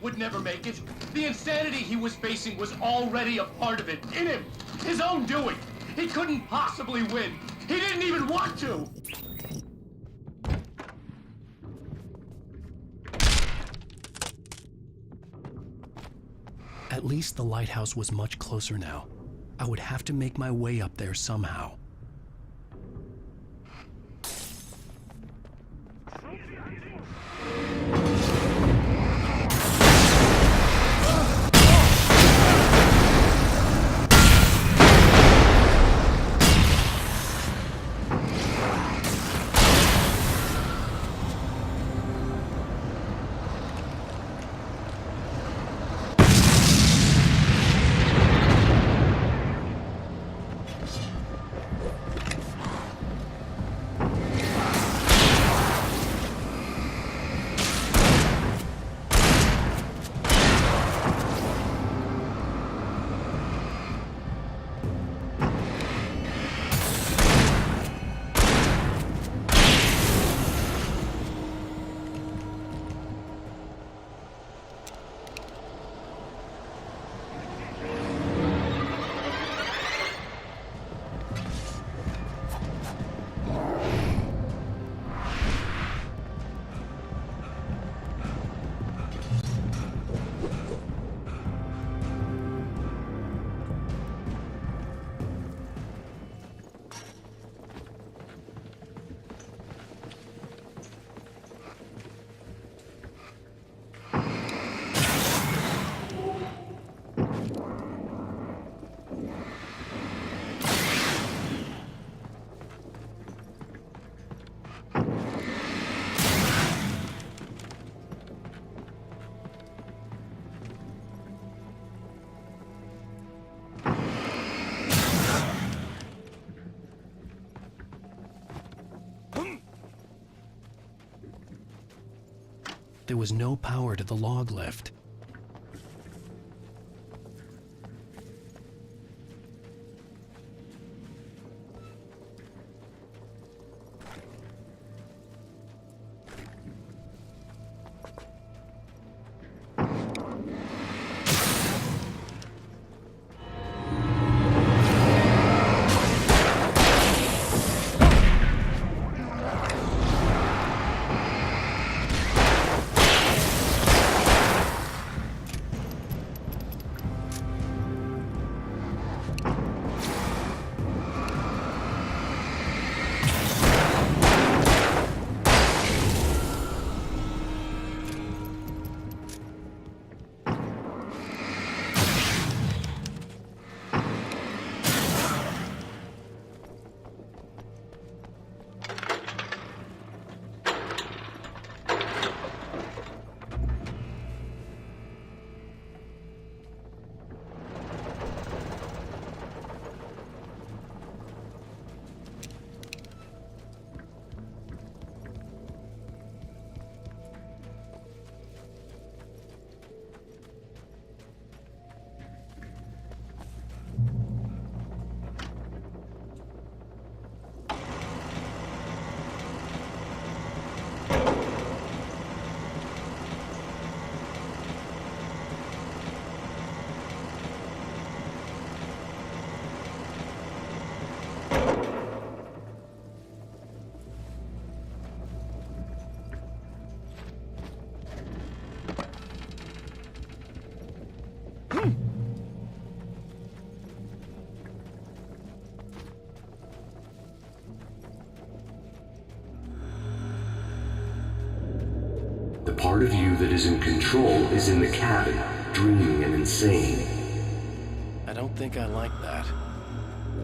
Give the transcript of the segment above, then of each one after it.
would never make it. The insanity he was facing was already a part of it, in him. His own doing. He couldn't possibly win. He didn't even want to. At least the lighthouse was much closer now. I would have to make my way up there somehow. There was no power to the log lift. The part of you that is in control is in the cabin, dreaming and insane. I don't think I like that.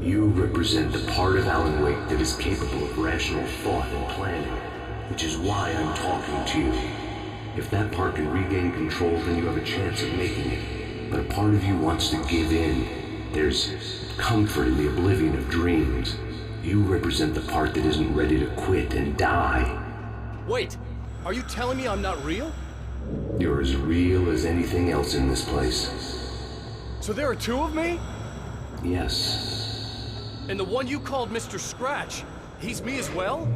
You represent the part of Alan Wake that is capable of rational thought and planning, which is why I'm talking to you. If that part can regain control, then you have a chance of making it. But a part of you wants to give in. There's comfort in the oblivion of dreams. You represent the part that isn't ready to quit and die. Wait, are you telling me I'm not real? You're as real as anything else in this place. So there are two of me? Yes. And the one you called Mr. Scratch, he's me as well?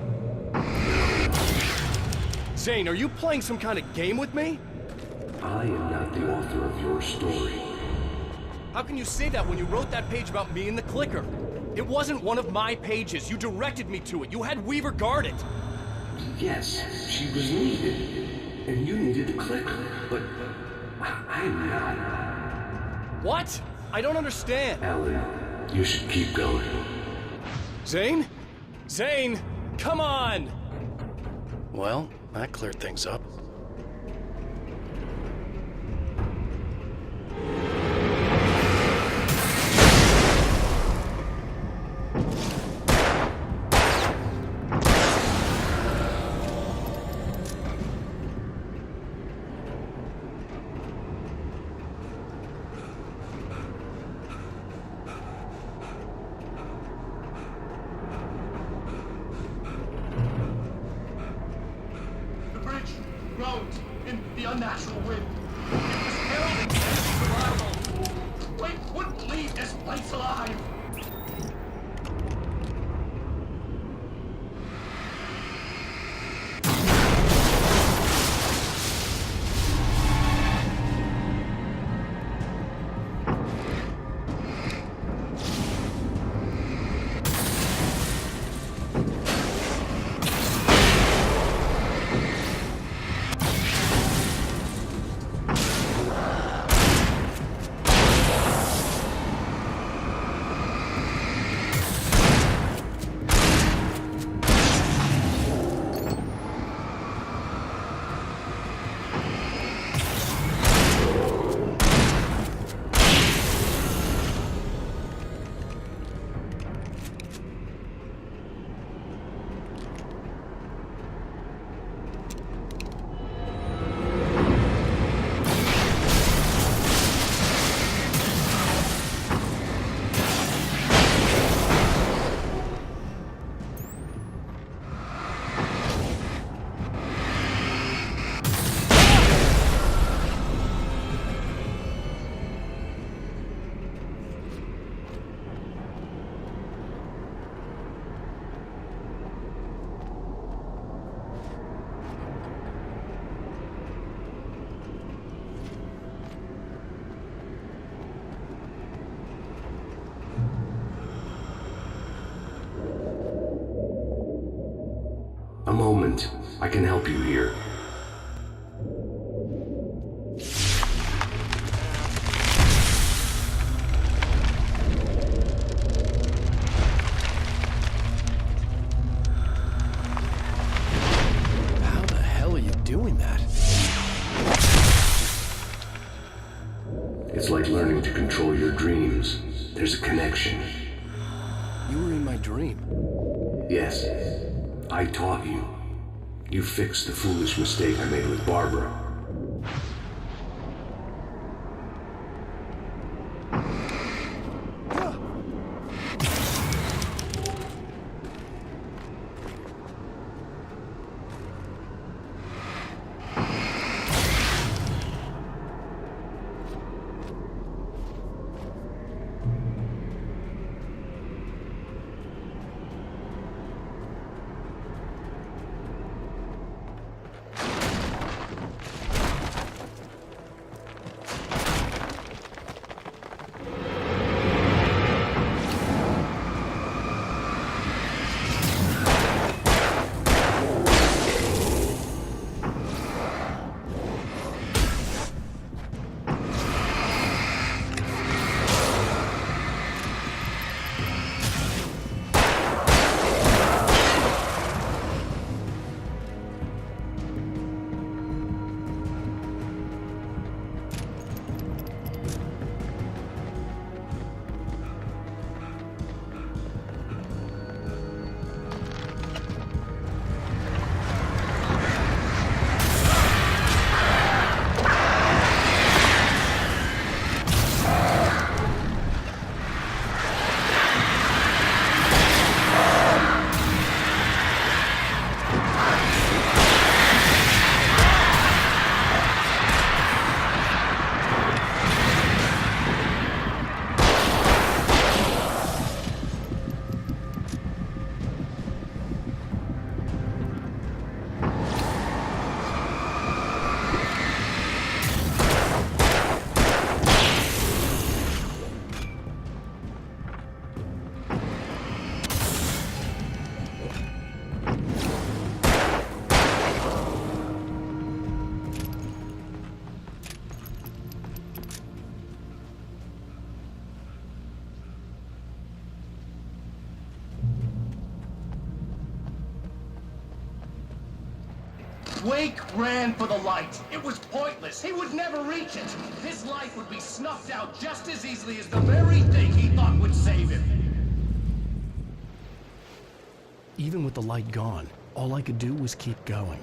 Zane, are you playing some kind of game with me? I am not the author of your story. How can you say that when you wrote that page about me and the clicker? It wasn't one of my pages. You directed me to it. You had Weaver guard it. Yes, she was needed. And you needed the clicker. But I'm not. What? I don't understand. Alan, you should keep going. Zane? Zane! Come on! Well, that cleared things up. The bridge groaned in the unnatural wind. It was heralding enemy survival. Wait wouldn't leave this place alive. A moment. I can help you here. How the hell are you doing that? It's like learning to control your dreams. There's a connection. You were in my dream. Yes, I taught you. You fixed the foolish mistake I made with Barbara. Wake ran for the light. It was pointless. He would never reach it. His life would be snuffed out just as easily as the very thing he thought would save him. Even with the light gone, all I could do was keep going.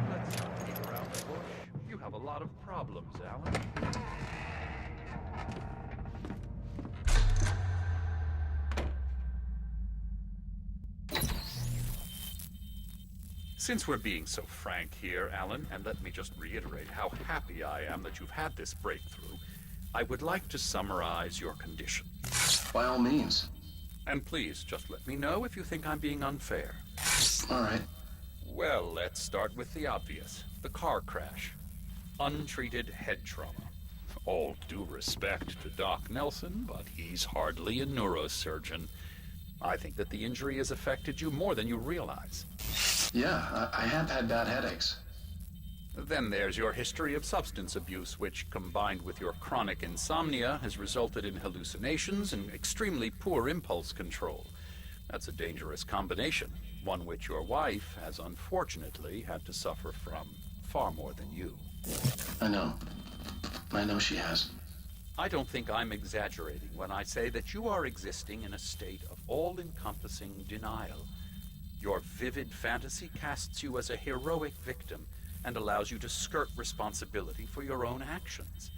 Let's not beat around the bush. You have a lot of problems, Alan. Since we're being so frank here, Alan, and let me just reiterate how happy I am that you've had this breakthrough, I would like to summarize your condition. By all means. And please, just let me know if you think I'm being unfair. All right. Well, let's start with the obvious. The car crash. Untreated head trauma. All due respect to Doc Nelson, but he's hardly a neurosurgeon. I think that the injury has affected you more than you realize. Yeah, I have had bad headaches. Then there's your history of substance abuse, which, combined with your chronic insomnia, has resulted in hallucinations and extremely poor impulse control. That's a dangerous combination, one which your wife has unfortunately had to suffer from far more than you. I know. I know she has. I don't think I'm exaggerating when I say that you are existing in a state of all-encompassing denial. Your vivid fantasy casts you as a heroic victim and allows you to skirt responsibility for your own actions.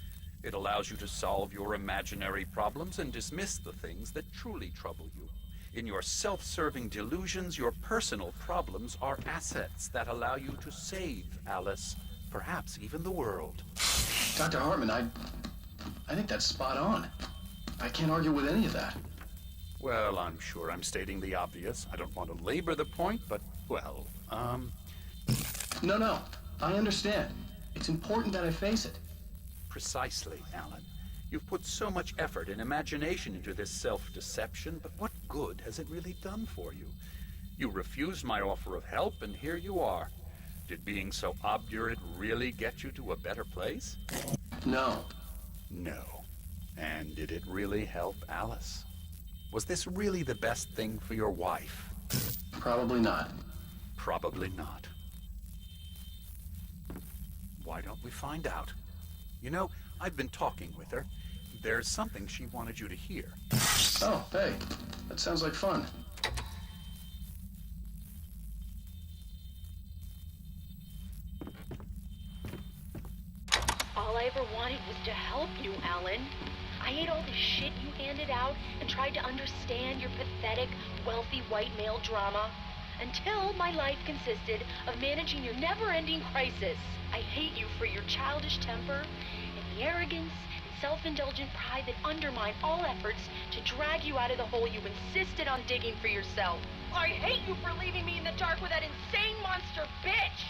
It allows you to solve your imaginary problems and dismiss the things that truly trouble you. In your self-serving delusions, your personal problems are assets that allow you to save Alice, perhaps even the world. Dr. Hartman, I think that's spot on. I can't argue with any of that. Well, I'm sure I'm stating the obvious. I don't want to labor the point, but, well, No, I understand. It's important that I face it. Precisely, Alan. You've put so much effort and imagination into this self-deception, but what good has it really done for you? You refused my offer of help, and here you are. Did being so obdurate really get you to a better place? No. No. And did it really help Alice? Was this really the best thing for your wife? Probably not. Probably not. Why don't we find out? You know, I've been talking with her. There's something she wanted you to hear. Oh, hey. That sounds like fun. All I ever wanted was to help you, Alan. I ate all the shit you handed out and tried to understand your pathetic, wealthy white male drama until my life consisted of managing your never-ending crisis. I hate you for your childish temper and the arrogance and self-indulgent pride that undermine all efforts to drag you out of the hole you insisted on digging for yourself. I hate you for leaving me in the dark with that insane monster bitch!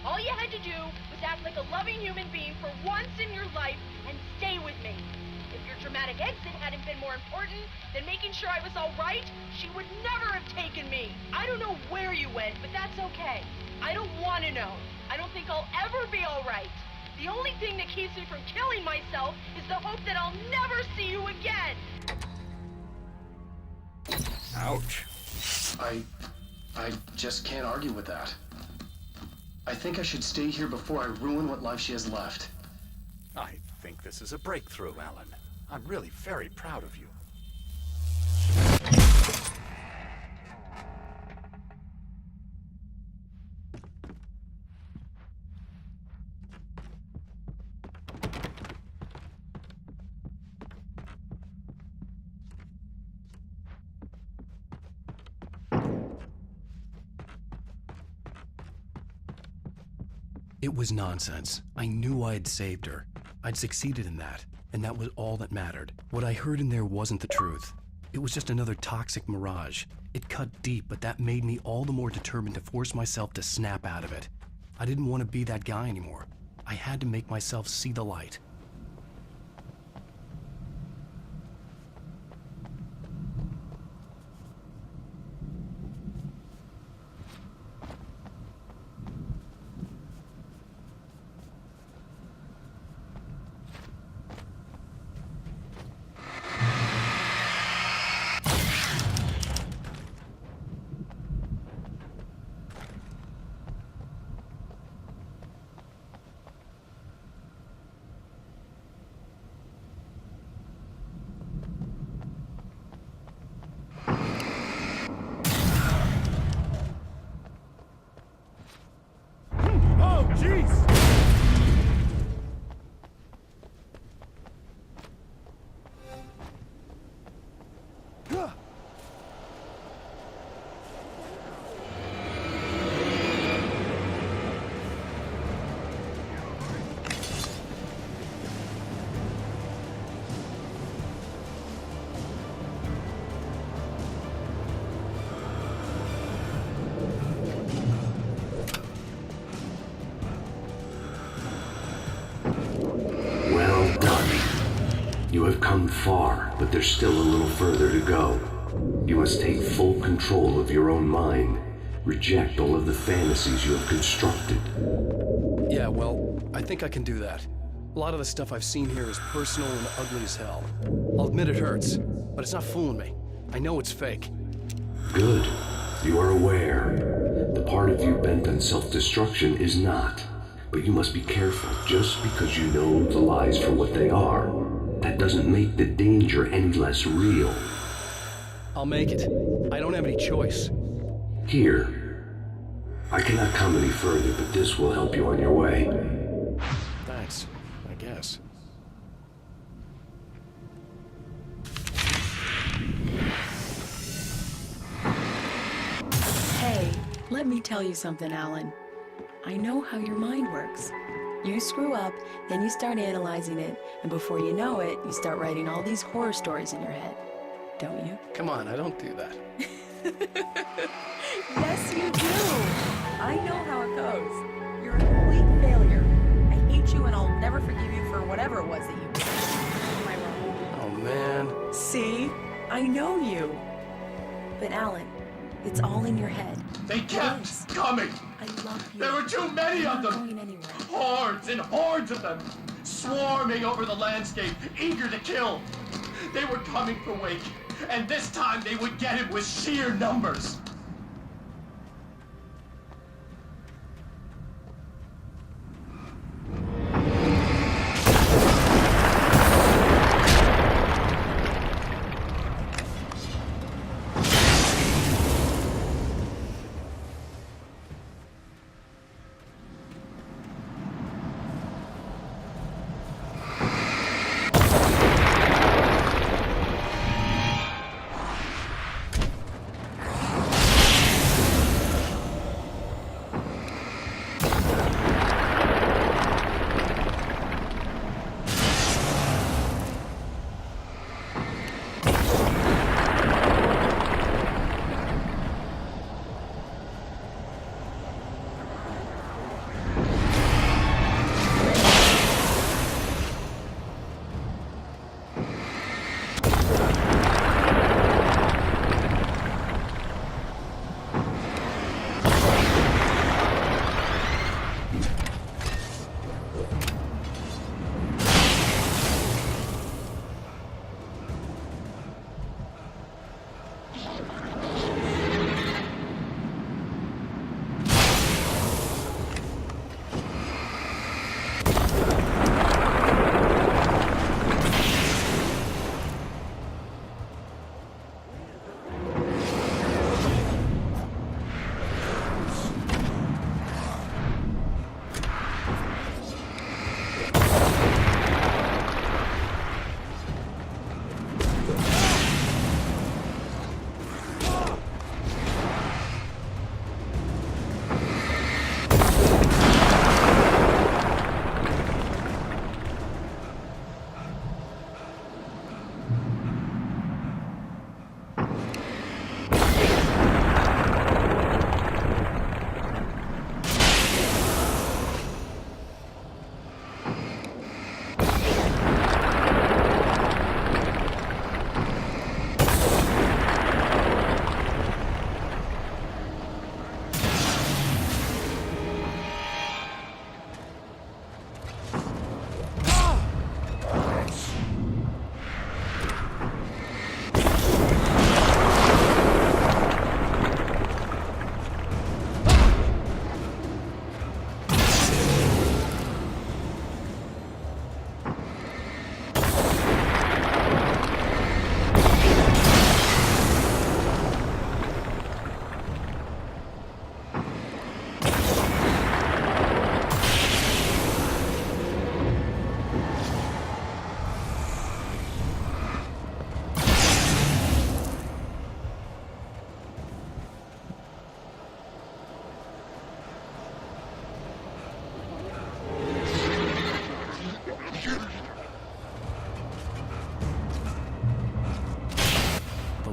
All you had to do was act like a loving human being for once in your life and stay with me. If your dramatic exit hadn't been more important than making sure I was all right, she would never have taken me. I don't know where you went, but that's okay. I don't want to know. I don't think I'll ever be all right. The only thing that keeps me from killing myself is the hope that I'll never see you again. Ouch. I just can't argue with that. I think I should stay here before I ruin what life she has left. I think this is a breakthrough, Alan. I'm really very proud of you. It was nonsense. I knew I had saved her. I'd succeeded in that, and that was all that mattered. What I heard in there wasn't the truth. It was just another toxic mirage. It cut deep, but that made me all the more determined to force myself to snap out of it. I didn't want to be that guy anymore. I had to make myself see the light. have come far, but there's still a little further to go. You must take full control of your own mind. Reject all of the fantasies you have constructed. Yeah, well, I think I can do that. A lot of the stuff I've seen here is personal and ugly as hell. I'll admit it hurts, but it's not fooling me. I know it's fake. Good. You are aware. The part of you bent on self-destruction is not. But you must be careful. Just because you know the lies for what they are, that doesn't make the danger any less real. I'll make it. I don't have any choice. Here. I cannot come any further, but this will help you on your way. Thanks, I guess. Hey, let me tell you something, Alan. I know how your mind works. You screw up, then you start analyzing it, and before you know it, you start writing all these horror stories in your head. Don't you? Come on, I don't do that. Yes, you do! I know how it goes. You're a complete failure. I hate you and I'll never forgive you for whatever it was that you did. Am I wrong? Oh, man. See? I know you. But Alan, it's all in your head. They kept coming. I love you. There were too many of I'm not them. going anywhere. Hordes and hordes of them, swarming over the landscape, eager to kill. They were coming for Wake, and this time they would get him with sheer numbers.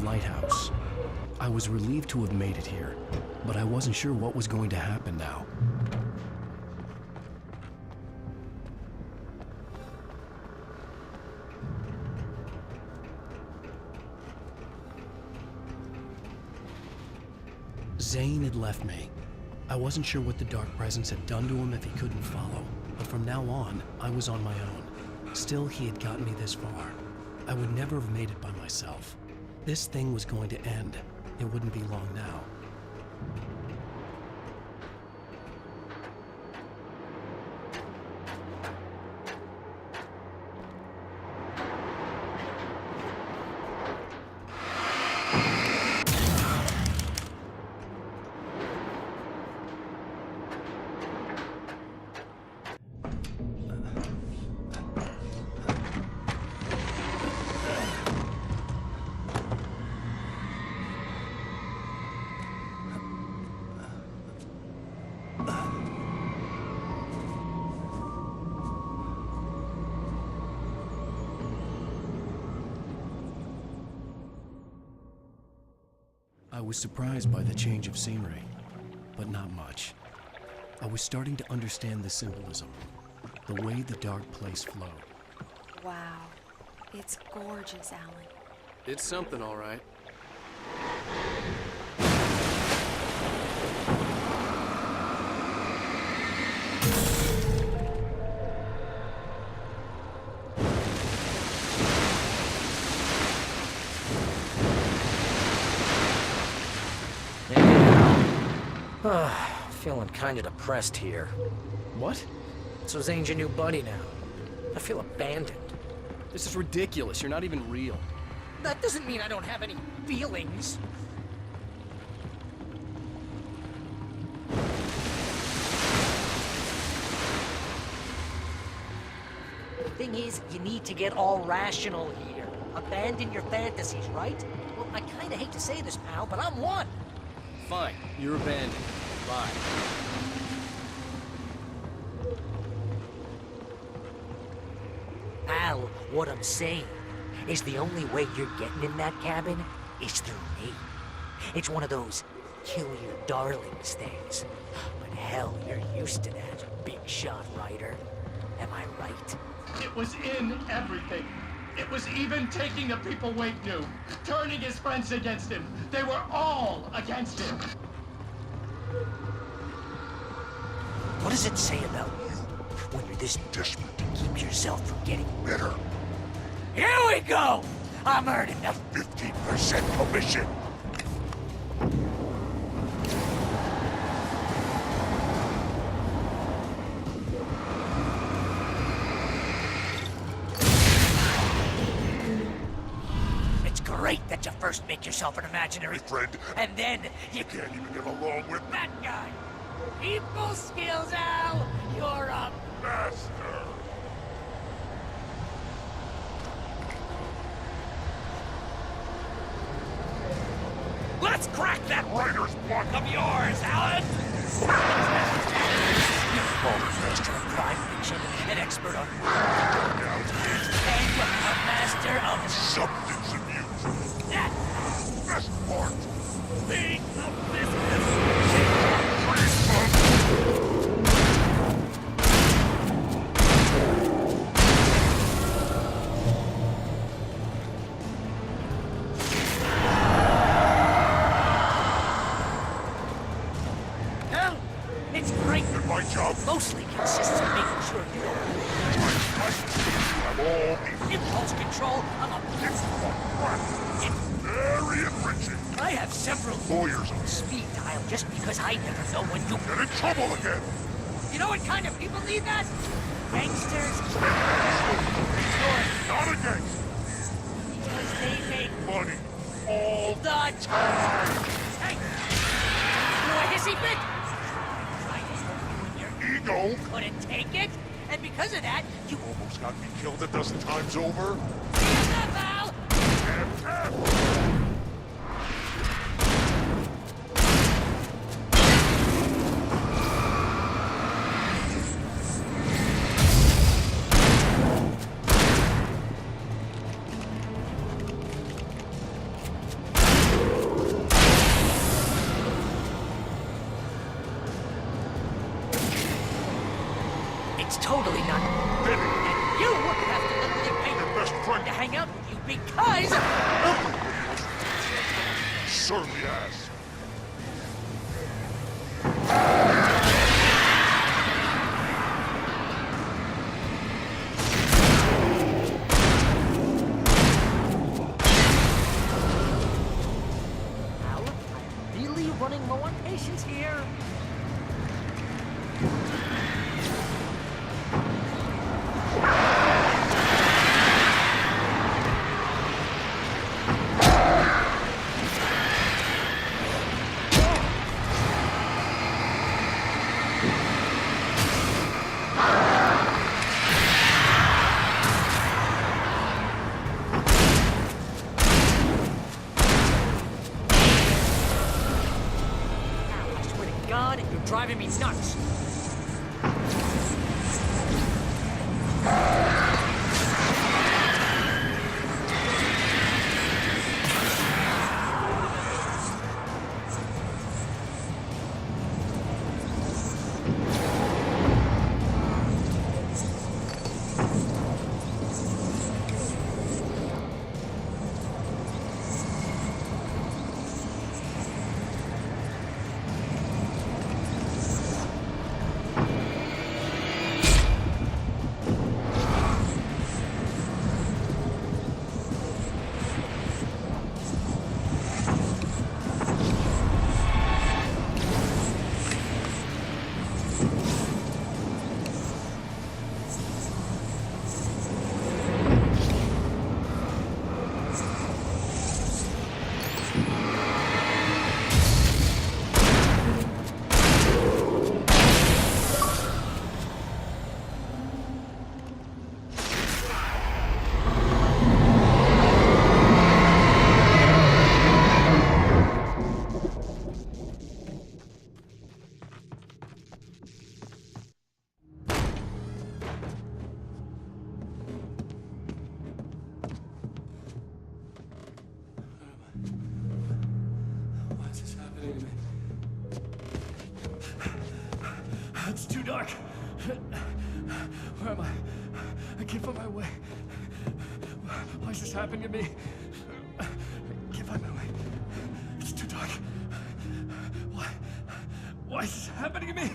lighthouse. I was relieved to have made it here, but I wasn't sure what was going to happen now. Zane had left me. I wasn't sure what the Dark Presence had done to him if he couldn't follow, but from now on, I was on my own. Still, he had gotten me this far. I would never have made it by myself. This thing was going to end. It wouldn't be long now. I was surprised by the change of scenery, but not much. I was starting to understand the symbolism, the way the dark place flowed. Wow. It's gorgeous, Alan. It's something, all right. Feeling kinda depressed here. What? So Zane's your new buddy now. I feel abandoned. This is ridiculous. You're not even real. That doesn't mean I don't have any feelings. Thing is, you need to get all rational here. Abandon your fantasies, right? Well, I kinda hate to say this, pal, but I'm one. Fine. You're abandoned. Bye. Al, what I'm saying is the only way you're getting in that cabin is through me. It's one of those kill your darlings things. But hell, you're used to that, big shot writer. Am I right? It was in everything. It was even taking the people Wade knew, turning his friends against him. They were all against him. What does it say about you when you're this desperate to keep yourself from getting bitter? Here we go! I'm earning the 15% commission. It's great that you first make yourself an imaginary friend, and then you can't even get along with that guy. People skills, Al! You're a master! Let's crack that writer's block of yours, Alan! You're a master of crime fiction, an expert on and a master of substance abuse. That's the best part. Being a business. Hell, it's great. And my job mostly consists of making sure you don't have all impulse control. I'm a it's very enriching. I have several lawyers on speed dial just because I never know when you'll get in trouble again. You know what kind of people need that? Gangsters. Not a gangster. Because they make money all the time. Hey, you a hissy fit? Your ego couldn't take it, and because of that, you almost got me killed a dozen times over. Pal. It's totally not finished. And you have to literally pay your best friend to hang out with you because... Certainly has. God, you're driving me nuts. It's too dark. Where am I? I can't find my way. Why is this happening to me? I can't find my way. It's too dark. Why is this happening to me?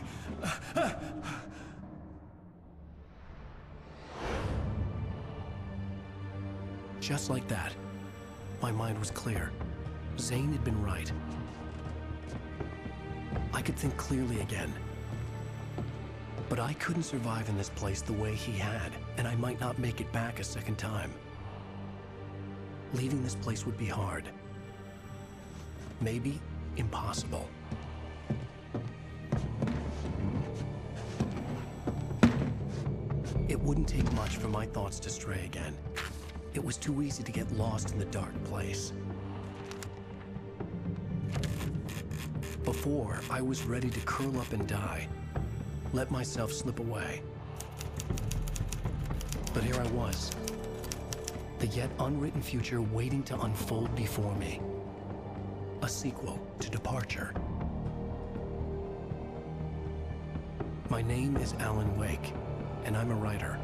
Just like that, my mind was clear. Zane had been right. I could think clearly again. But I couldn't survive in this place the way he had, and I might not make it back a second time. Leaving this place would be hard. Maybe impossible. It wouldn't take much for my thoughts to stray again. It was too easy to get lost in the dark place. Before, I was ready to curl up and die. Let myself slip away. But here I was. The yet unwritten future waiting to unfold before me. A sequel to Departure. My name is Alan Wake, and I'm a writer.